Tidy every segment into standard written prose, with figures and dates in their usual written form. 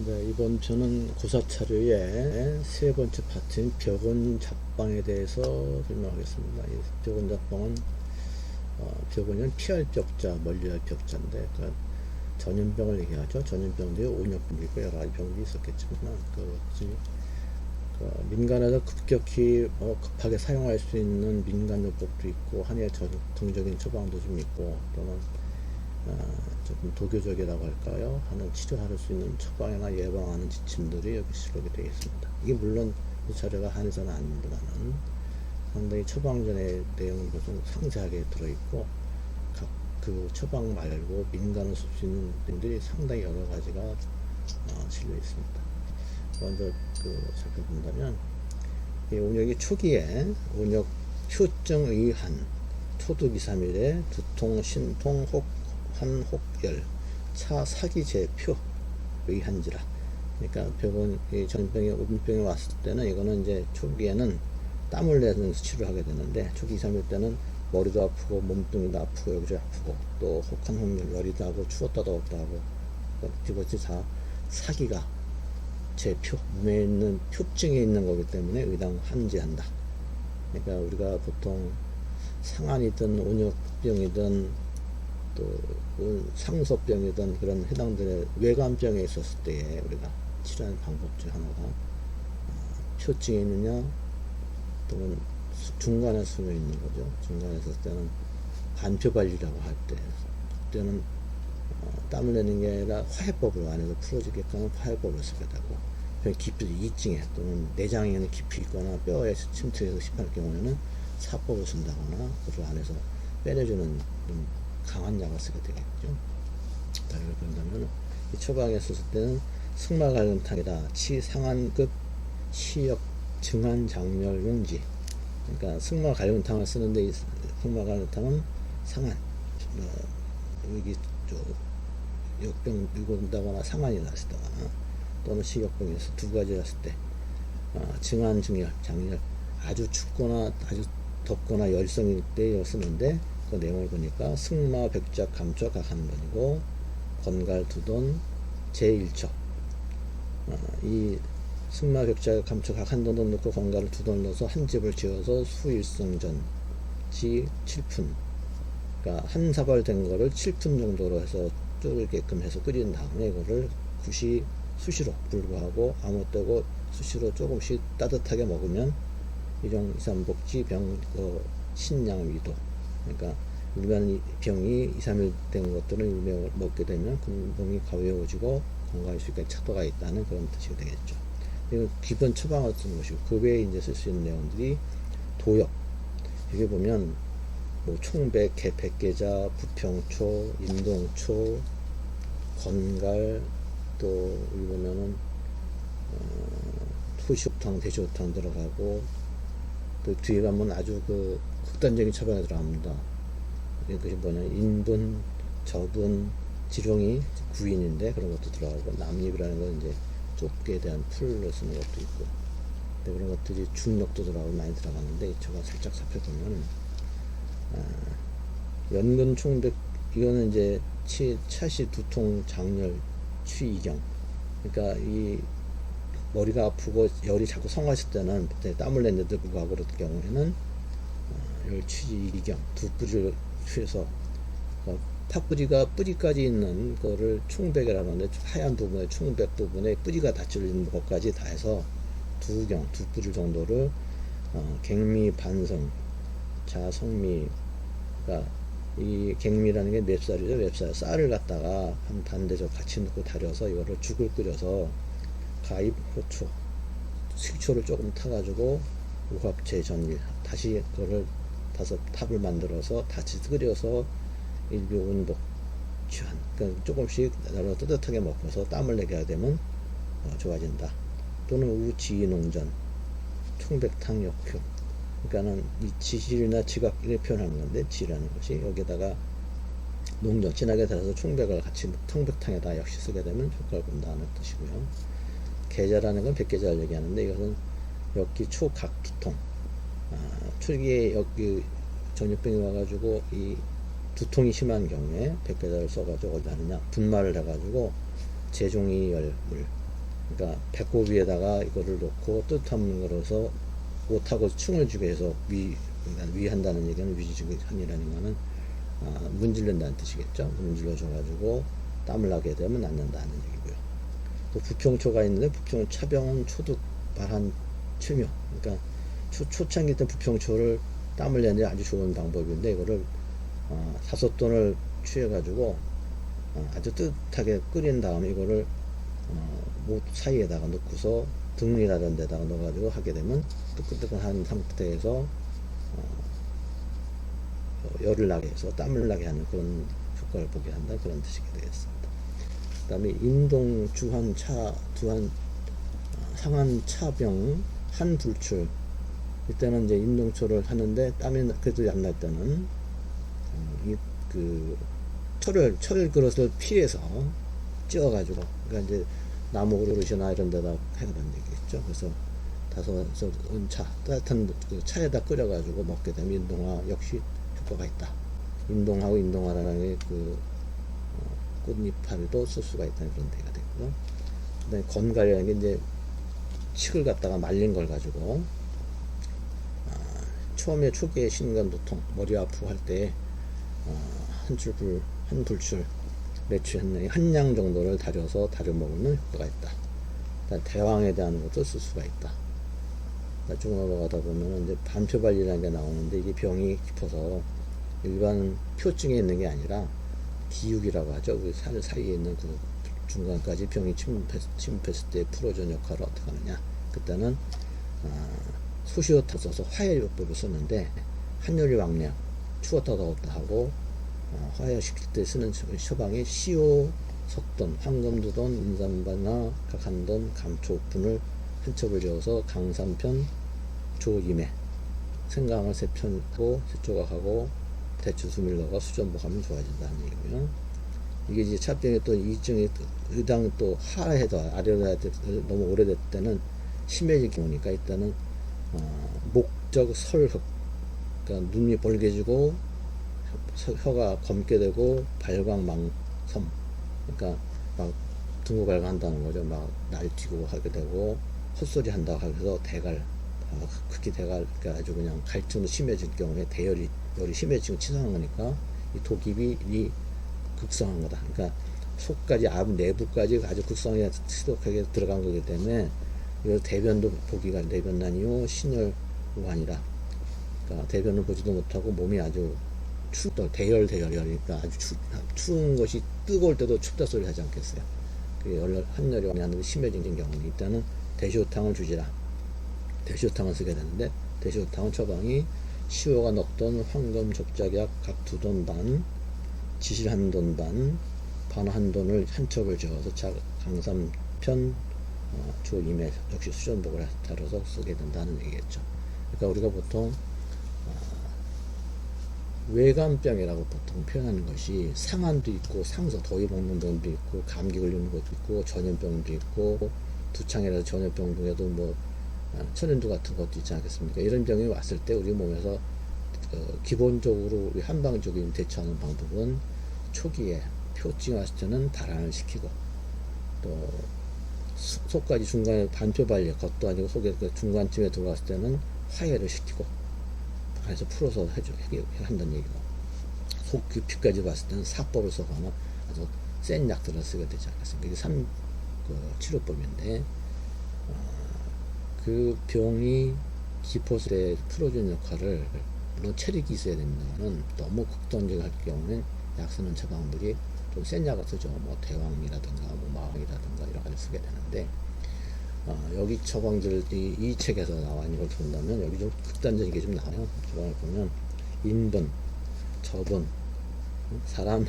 네, 이번 편은 고사차류의 세 번째 파트인 벽원 잡방에 대해서 설명하겠습니다. 이 벽원 잡방은 벽원은 피할 벽자, 멀리할 벽자인데 전염병을 얘기하죠. 전염병들이 온역병도 있고 여러 가지 병들이 있었겠지만 민간에서 급격히 급하게 사용할 수 있는 민간요법도 있고 한의의 전통적인 처방도 좀 있고 또는 조금 도교적이라고 할까요? 하는 치료할 수 있는 처방이나 예방하는 지침들이 여기 수록이 되어 있습니다. 이게 물론 이 자료가 한의사는 아닙니다만 상당히 처방전의 내용이 좀 상세하게 들어있고 각 그 처방 말고 민간으로 쓸 수 있는 내용들이 상당히 여러 가지가 실려 있습니다. 먼저 살펴본다면 이 온역이 초기에 온역 효증 의한 토득 2, 3일에 두통, 신통, 혹열, 차, 사기, 제표, 의한지라. 그러니까 병원, 전병이 오병이 왔을 때는 이거는 이제 초기에는 땀을 내면서 치료하게 되는데 초기 2, 3일 때는 머리도 아프고 몸뚱이도 아프고 여기저기 아프고 또 혹한 혹열, 열이도 하고 추웠다 더웠다 하고 이것이 다 사기가 제표, 몸에 있는 표증에 있는 거기 때문에 의당한지한다. 그러니까 우리가 보통 상안이든 온역병이든 또 상소병이든 그런 해당들의 외관병에 있었을 때에 우리가 치료하는 방법 중 하나가 표증이 있느냐 또는 중간에 숨어 있는 거죠. 중간에 있을 때는 반표관리라고 할 때 그때는 땀을 내는 게 아니라 화해법을 안에서 풀어지게끔 화해법을 쓰게 되고 깊이 이증에 또는 내장에는 깊이 있거나 뼈에 침투해서 심할 경우에는 사법을 쓴다거나 그를 안에서 빼내주는 강한 약을 쓰게 되겠죠. 다르게 본다면 이 처방에 썼을 때는 승마갈근탕이다. 치상한급 시역 증한장렬 용지. 그러니까 승마갈근탕을 쓰는데 이 승마갈근탕은 상한 여기 역병 밀고 온다거나 상한이 났다거나 또는 식역병에서 두 가지 났을 때 증한 증열 장열 아주 춥거나 아주 덥거나 열성일 때 쓰는데 그 내용을 보니까 승마 백작 감초 각 한 번이고 건갈 두돈 제1첩 이 승마 백작 감초 각 한 돈 넣고 건갈을 두 돈 넣어서 한 집을 지어서 수일성전 지 7푼 그러니까 한 사발 된 거를 7푼 정도로 해서 쫄게끔 해서 끓인 다음에 이거를 수시로 불구하고 아무 때고 수시로 조금씩 따뜻하게 먹으면 이종 이삼복지 병 신양위도 그러니까 일반 병이 2, 3일 된 것들은 일병을 먹게 되면 그 병이 가벼워지고 건강할 수 있게 차도가 있다는 그런 뜻이 되겠죠. 이건 기본 처방을 쓰는 것이고 그 외에 이제 쓸 수 있는 내용들이 도역 여기 보면 뭐 총백, 백계자, 부평초, 인동초, 건갈 또 여기 보면은 토시옥탕, 대시옥탕 들어가고 또 뒤에 가면 아주 극단적인 처방이 들어갑니다. 그것이 뭐냐 인분, 저분, 지룡이 구인인데 그런 것도 들어가고 남립이라는 건 이제 좁게 대한 풀을 쓰는 것도 있고 그런 것들이 중력도 들어가고 많이 들어가는데 제가 살짝 살펴보면 연근 총백 이거는 이제 차시 두통 장열 취이경 그러니까 이 머리가 아프고 열이 자꾸 성하실 때는 땀을 냈는데도 불구하고 그럴 경우에는 열취이경 두 뿌리를 취해서 팥뿌리가 뿌리까지 있는 거를 총백이라고 하는데 하얀 부분에 총백 부분에 뿌리가 닫혀 있는 것까지 다 해서 두 뿌리 정도를 갱미 반성 자성미가 이 갱미라는 게 맵쌀이죠. 맵쌀 쌀을 갖다가 한 반대적 같이 넣고 달여서 이거를 죽을 끓여서 가입 호초 식초를 조금 타가지고 오합제 전일 다시 그거를 다섯 탑을 만들어서 다시 끓여서 일묘운복 취한 그러니까 조금씩 나로 뜨뜻하게 먹어서 땀을 내게 되면 좋아진다. 또는 우지농전 총백탕 역효 그러니까는 이 지질이나 지각을 표현하는 건데 지라는 것이 여기다가 농전 진하게 달아서 총백을 같이 청백탕에다 역시 쓰게 되면 효과를 본다는 뜻이고요. 계자라는 건 백계자를 얘기하는데 이것은 역기 초각두통 초기에 여기 전염병이 와가지고 이 두통이 심한 경우에 백계자를 써가지고 어디 하느냐 분말을 해가지고 제종이 열물 그러니까 배꼽 위에다가 이거를 놓고 뜨뜻한 걸어서 옷하고 층을 주게 해서 그러니까 위한다는 얘기는 위지근이라는 거는 문질른다는 뜻이겠죠. 문질러줘가지고 땀을 나게 되면 낫는다는 얘기고요. 또 부평초가 있는데 차병은 초득 발한 체묘. 그러니까 초창기 때 부평초를 땀을 내는 게 아주 좋은 방법인데 이거를 5돈을 취해가지고 아주 뜨뜻하게 끓인 다음에 이거를 못 사이에다가 넣고서 등이라는 데다가 넣어가지고 하게 되면 뜨끈뜨끈한 상태에서 열을 나게 해서 땀을 나게 하는 그런 효과를 보게 한다 그런 뜻이 되겠습니다. 그 다음에 인동 주한 상한 차병 한 불출 이때는 이제 인동초를 하는데 땀이 그래도 안 날 때는 철 그릇을 피해서 찧어가지고 그러니까 이제 나무 그릇이나 이런 데다 해야 된다는 얘기겠죠. 그래서 다소 은차 따뜻한 그 차에다 끓여가지고 먹게 되면 인동화 역시 효과가 있다. 인동하고 인동화라는 그 꽃잎파리도 쓸 수가 있다는 그런 데가 되고요. 그다음에 건갈이라는 게 이제 칡을 갖다가 말린 걸 가지고 처음에 초기에 신간도통 머리 아프고 할 때 한 불출 매출 한 양 정도를 다려서 다려 먹는 효과가 있다. 대왕에 대한 것도 쓸 수가 있다. 쭉 넘어가다 보면 이제 반표발리라는 게 나오는데 이게 병이 깊어서 일반 표증에 있는 게 아니라 기육이라고 하죠. 우리 살 사이에 있는 그 중간까지 병이 침입했을 때 풀어주는 역할을 어떻게 하느냐. 그때는 소시효타 써서 화해요법을 쓰는데 한요리 왕량 추웠다 더웠다 하고 화해시킬 때 쓰는 처방이 시오, 석돈, 황금두돈, 인삼바나 각한돈, 감초분을 한 첩을 지어서 강산편, 조임에 생강을 3편하고 3조각하고 대추 수밀러가 수전복하면 좋아진다는 얘기고요. 이게 이제 차병이 또 이증이 의당 또 하해도 아래로 해야 돼 너무 오래됐을 때는 심해질 경우니까 일단은 목적 설흑 그러니까 눈이 벌게지고 혀가 검게 되고 발광망섬 그러니까 막 등고발광한다는 거죠. 막 날뛰고 하게 되고 헛소리 한다고 해서 대갈 극히 대갈 그러니까 아주 그냥 갈증도 심해질 경우에 열이 심해지고 치상한 거니까 이 독입이 극성한 거다. 그러니까 속까지 암 내부까지 아주 극성하게 지독하게 들어간 거기 때문에 이 대변도 보기가 대변난이요 신혈우환이라 그러니까 대변을 보지도 못하고 몸이 아주 대열이니까 아주 추운 것이 뜨거울 때도 춥다 소리 하지 않겠어요. 그게 한열이 하는 심해진 경우는 일단은 대시호탕을 주지라 대시호탕을 쓰게 되는데 대시호탕은 처방이 시호가 넣던 황금 적작약 각 2돈 반 지실 1돈 반 1돈을 한 첩을 지어서 강삼편 조임에 역시 수전복을 다뤄서 쓰게 된다는 얘기겠죠. 그러니까 우리가 보통 외감병이라고 보통 표현하는 것이 상한도 있고 상서 더위 먹는 병도 있고 감기 걸리는 것도 있고 전염병도 있고 두창이라서 전염병 중에도 뭐 천연두 같은 것도 있지 않겠습니까? 이런 병이 왔을 때 우리 몸에서 기본적으로 우리 한방적인 대처하는 방법은 초기에 표증이 왔을 때는 발안을 시키고 또 속까지 중간에 반표발리 것도 아니고 속에 그 중간쯤에 들어갔을 때는 화해를 시키고 안에서 풀어서 한다는 얘기고 속 깊이까지 봤을 때는 사법을 써가면 아주 센 약들을 쓰게 되지 않겠습니까? 이게 치료법인데 그 병이 깊었을 때 풀어주는 역할을 물론 체력이 있어야 됩니다만 너무 극단적으로 할 경우는 약 쓰는 처방들이 좀 센 약을 쓰죠. 뭐 대왕이라든가 뭐 마왕이라든가 여러 가지 쓰게 되는데 여기 처방들이 이 책에서 나와 있는 걸 본다면 여기 좀 극단적인 게 좀 나와요. 처방을 보면 인분, 저분, 사람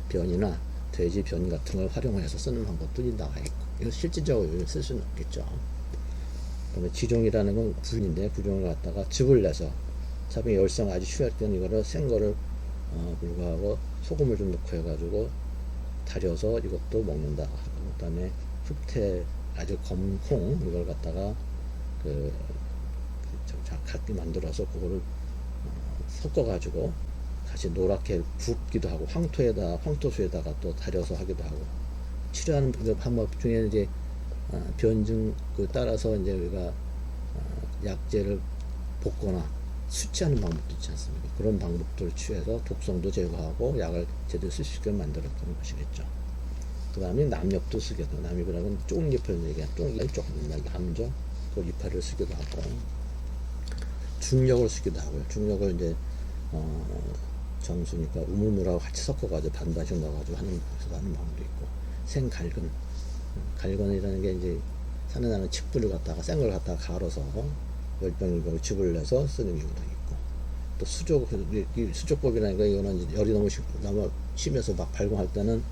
변이나 돼지 변 같은 걸 활용해서 쓰는 방법들이 나와 있고 이거 실질적으로 쓸 수는 없겠죠. 그다음에 지종이라는 건 불인데 부종을 갖다가 즙을 내서 차병이 열성 아주 취할 때는 이거를 센 거를 불구하고 소금을 좀 넣고 해가지고 다려서 이것도 먹는다. 그다음에 흑태 아주 검콩 이걸 갖다가 각기 만들어서 그거를 섞어가지고 같이 노랗게 붓기도 하고 황토수에다가 또 다려서 하기도 하고 치료하는 방법 중에 이제 변증 그 따라서 이제 우리가 약제를 볶거나 수치하는 방법도 있지 않습니까? 그런 방법들을 취해서 독성도 제거하고 약을 제대로 쓸 수 있게 만들었던 것이겠죠. 그 다음에 남엽도 쓰기도 하고, 남엽이라는 쪽잎을 얘기하는 쪽잎, 남죠. 그 이파리를 쓰기도 하고, 중력을 쓰기도 하고요. 중력을 이제 정수니까 우물물하고 같이 섞어가지고 반반씩 넣어가지고 하는 방법도 있고, 생갈근, 갈근이라는 게 이제 산에 나는 칡불을 갖다가 생걸 갖다가 갈아서 열병을 즙을 내서 쓰는 경우도 있고, 또 수족법이라니까 이거는 이제 열이 너무 심해서 막 발광할 때는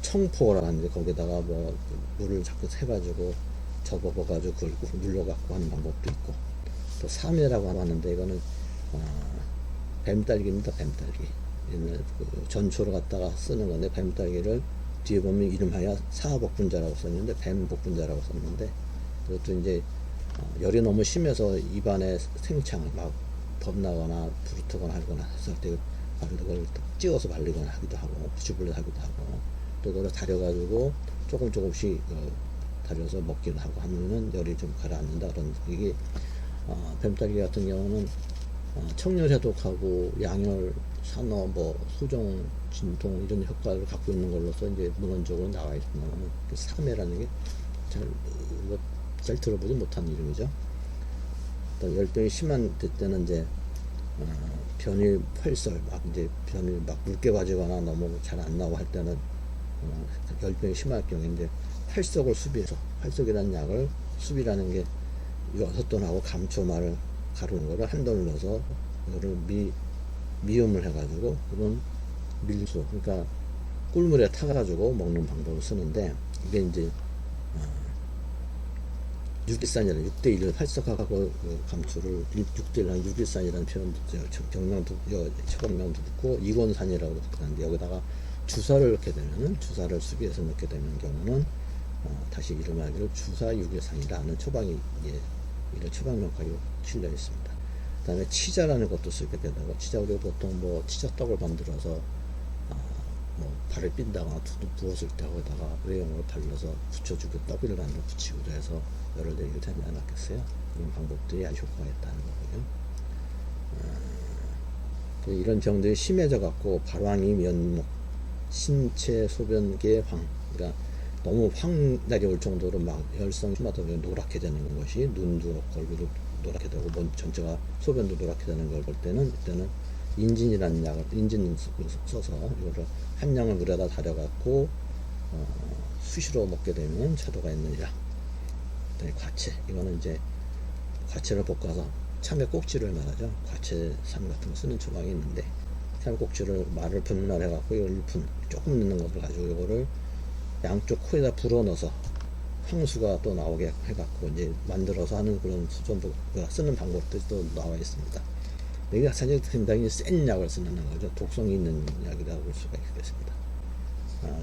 청포라고 하는데 거기다가 뭐 물을 자꾸 세가지고 접어가지고 그걸 눌러갖고 하는 방법도 있고, 또 삼해라고 하는데 이거는 뱀딸기입니다. 뱀딸기. 옛날 그 전초를 갖다가 쓰는 건데, 뱀딸기를 뒤에 보면 이름하여 사복분자라고 썼는데 뱀복분자라고 썼는데, 그것도 이제 열이 너무 심해서 입안에 생창을 막 벗나거나 부르트거나 하거나 했을 때 그걸 찍어서 발리거나 하기도 하고, 붙여불려 하기도 하고, 또 그걸 다려가지고 조금씩 다려서 먹기도 하고 하면은 열이 좀 가라앉는다. 그런 이게 뱀딸기 같은 경우는 청열 해독하고 양열, 산화, 뭐 소정, 진통 이런 효과를 갖고 있는 걸로서 이제 문헌적으로 나와 있습니다만, 그 삼해라는 게 잘 들어보지 못한 이름이죠. 또 열병이 심한 때는 이제 변이 활설, 막 이제 변이 막 묽게 빠지거나 너무 잘 안 나오고 할 때는 열병이 심할 경우에 이제 활석을 수비해서, 활석이라는 약을, 수비라는 게 6돈하고 감초말을 가루는 거를 한 돈을 넣어서 이거를 미음을 해가지고 그런 밀수, 그러니까 꿀물에 타가지고 먹는 방법을 쓰는데, 이게 이제 6일산이라는 6대1을 활성화하고 그 감초를 6대1한 6일산이라는 표현도 경명도 처방명도 듣고 이곤산이라고 하는데, 여기다가 주사를 넣게 되면은, 주사를 수비해서 넣게 되는 경우는 다시 이름하기를 주사 6일산이라는 처방이 이런 처방명까지 실려 있습니다. 그 다음에 치자라는 것도 쓰게 되고, 치자 우리가 보통 뭐 치자떡을 만들어서 뭐 발을 삔다거나 두둑 부었을 때 거기다가 외형으로 발라서 붙여주고 떡을 만들어 붙이기도 해서 열을 내리게 되지 않았겠어요? 그런 방법들이 아주 효과가 있다는 거고요. 이런 병들이 심해져 갖고 발황이 면목, 신체 소변계 황, 그러니까 너무 황 내려올 정도로 막 열성 심하다 보면 노랗게 되는 것이, 눈도 얼굴도 노랗게 되고 몸 전체가 소변도 노랗게 되는 걸 볼 때는, 이때는 인진이라는 약을, 인진 써서 이거를 한 양을 물에다 달여갖고 수시로 먹게 되면 차도가 있는 약. 그다음에 과채, 이거는 이제 과채를 볶아서 참외 꼭지를 말하죠. 과채삼 같은 거 쓰는 처방이 있는데, 참외 꼭지를 말을 분말해갖고 이걸 1푼 조금 넣는 것을 가지고 이거를 양쪽 코에다 불어 넣어서 황수가 또 나오게 해갖고 이제 만들어서 하는 그런 수전도 쓰는 방법들이 또 나와 있습니다. 이게 사실 굉장히 센 약을 쓰는 거죠. 독성이 있는 약이라고 볼 수가 있겠습니다.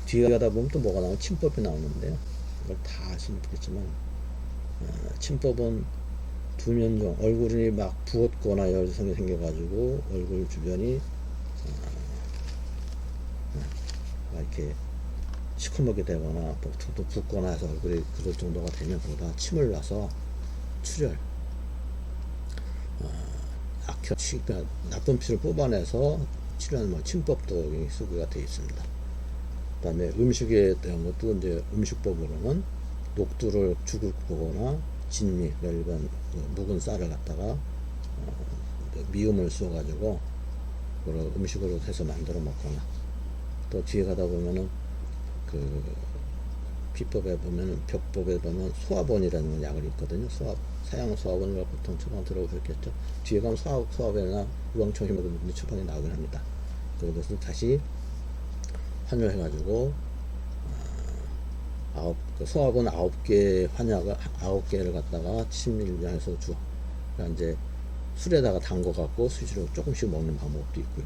뒤에 가다 보면 또 뭐가 나오면 침법이 나오는데요. 이걸 다 아시는 겠지만, 침법은 두면종, 얼굴이 막 부었거나 열성이 생겨가지고 얼굴 주변이 이렇게 시커멓게 되거나 또 붓거나 해서 얼굴이 그럴 정도가 되면 거기다 침을 놔서 출혈, 그러니까 나쁜 피를 뽑아내서 치료하는 뭐 침법도 소개가 되어 있습니다. 그 다음에 음식에 대한 것도 이제 음식법으로는 녹두를 죽을 보거나 진미, 멸관, 묵은 쌀을 갖다가 미음을 쏘가지고 그걸 음식으로 해서 만들어 먹거나, 또 뒤에 가다 보면은 그 비법에 보면은 벽법에 보면 소화본이라는 약을 있거든요. 사양 소화본을 보통 처방 들어보셨겠죠. 뒤에 가면 소화본이나 우렁청 힘을 처방이 나오긴 합니다. 그것을 다시 환율해가지고 소화본 9개 환약을 9개를 갖다가 침밀량해서 그러니까 이제 술에다가 담궈 갖고 수시로 조금씩 먹는 방법도 있고요.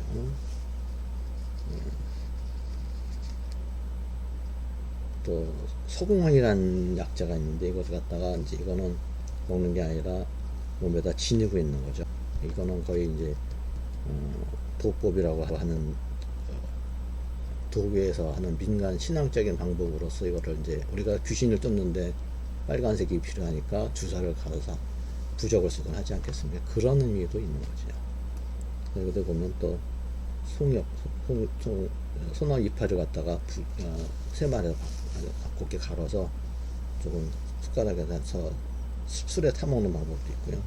또 소공황이라는 약자가 있는데, 이것을 갖다가 이제 이거는 먹는 게 아니라 몸에다 지니고 있는 거죠. 이거는 거의 이제 도법이라고 하는 도교에서 하는 민간 신앙적인 방법으로서 이거를 이제 우리가 귀신을 쫓는데 빨간색이 필요하니까 주사를 갈아서 부적을 쓰곤 하지 않겠습니까? 그런 의미도 있는 거죠. 여기도 보면 또 송엽, 소나무 이파리를 갖다가 세 마리 곱게 갈아서 조금 숟가락에 넣어서 술에 타먹는 방법도 있고요.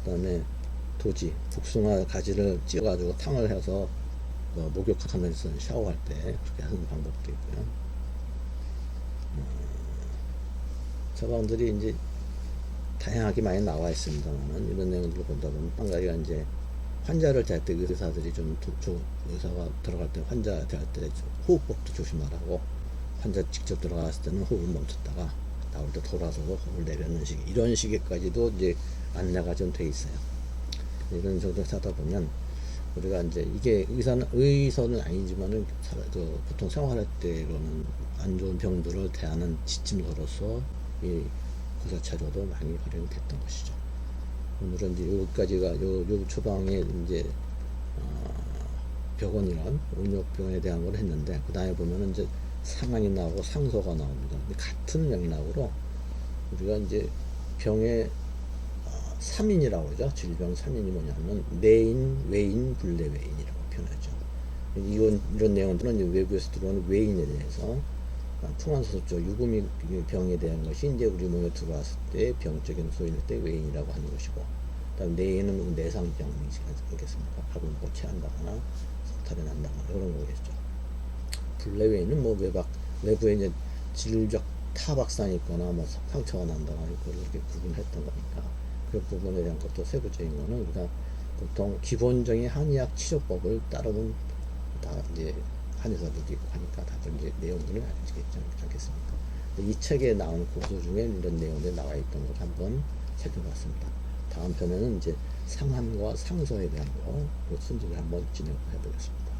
그 다음에 도지, 복숭아 가지를 찧어가지고 탕을 해서 목욕하면서 샤워할 때 그렇게 하는 방법도 있고요. 처방들이 이제 다양하게 많이 나와 있습니다만 이런 내용들을 보다 보면 한 가지가 이제 환자를 대할 때 의사들이 의사가 들어갈 때 환자 대할 때 호흡법도 조심하라고, 환자 직접 들어갔을 때는 호흡을 멈췄다가 나올 때 돌아서고 호흡을 내뱉는 식, 이런 식까지도 이제 안내가 좀 돼 있어요. 이런 정도 하다 보면 우리가 이제 이게 의사는 아니지만은 보통 생활할 때로는 안 좋은 병들을 대하는 지침서로서 이 구사차료도 많이 활용이 됐던 것이죠. 오늘은 이제 여기까지가 요 처방에 이제 벽원이란 온역병에 대한 걸 했는데, 그 다음에 보면은 이제 상한이 나오고 상소가 나옵니다. 같은 명락으로 우리가 이제 병의 3인이라고 그러죠. 질병 3인이 뭐냐면 내인, 외인, 불내외인이라고 표현하죠. 이런 내용들은 이제 외부에서 들어오는 외인에 대해서 풍환소수적 유구미 병에 대한 것이 이제 우리 몸에 들어왔을 때 병적인 소인일 때 외인이라고 하는 것이고, 그다음 내인은 내상병이지 않겠습니까? 밥을 먹고 체한다거나 석탈이 난다거나 이런 거겠죠. 불내외인은 뭐 외부에 이제 질적 타박상이 있거나 뭐 상처가 난다거나 이걸 이렇게 구분했던 거니까 그 부분에 대한 것도 세부적인 거는 우리가 보통 기본적인 한의학 치료법을 따르는 다 이제 한의사들도 있고 하니까 다들 이제 내용들을 알겠지 않겠습니까? 이 책에 나온 고소 중에 이런 내용들이 나와 있던 걸 한번 살펴봤습니다. 다음 편에는 이제 상한과 상소에 대한 거, 그 순서를 한번 진행해 보겠습니다.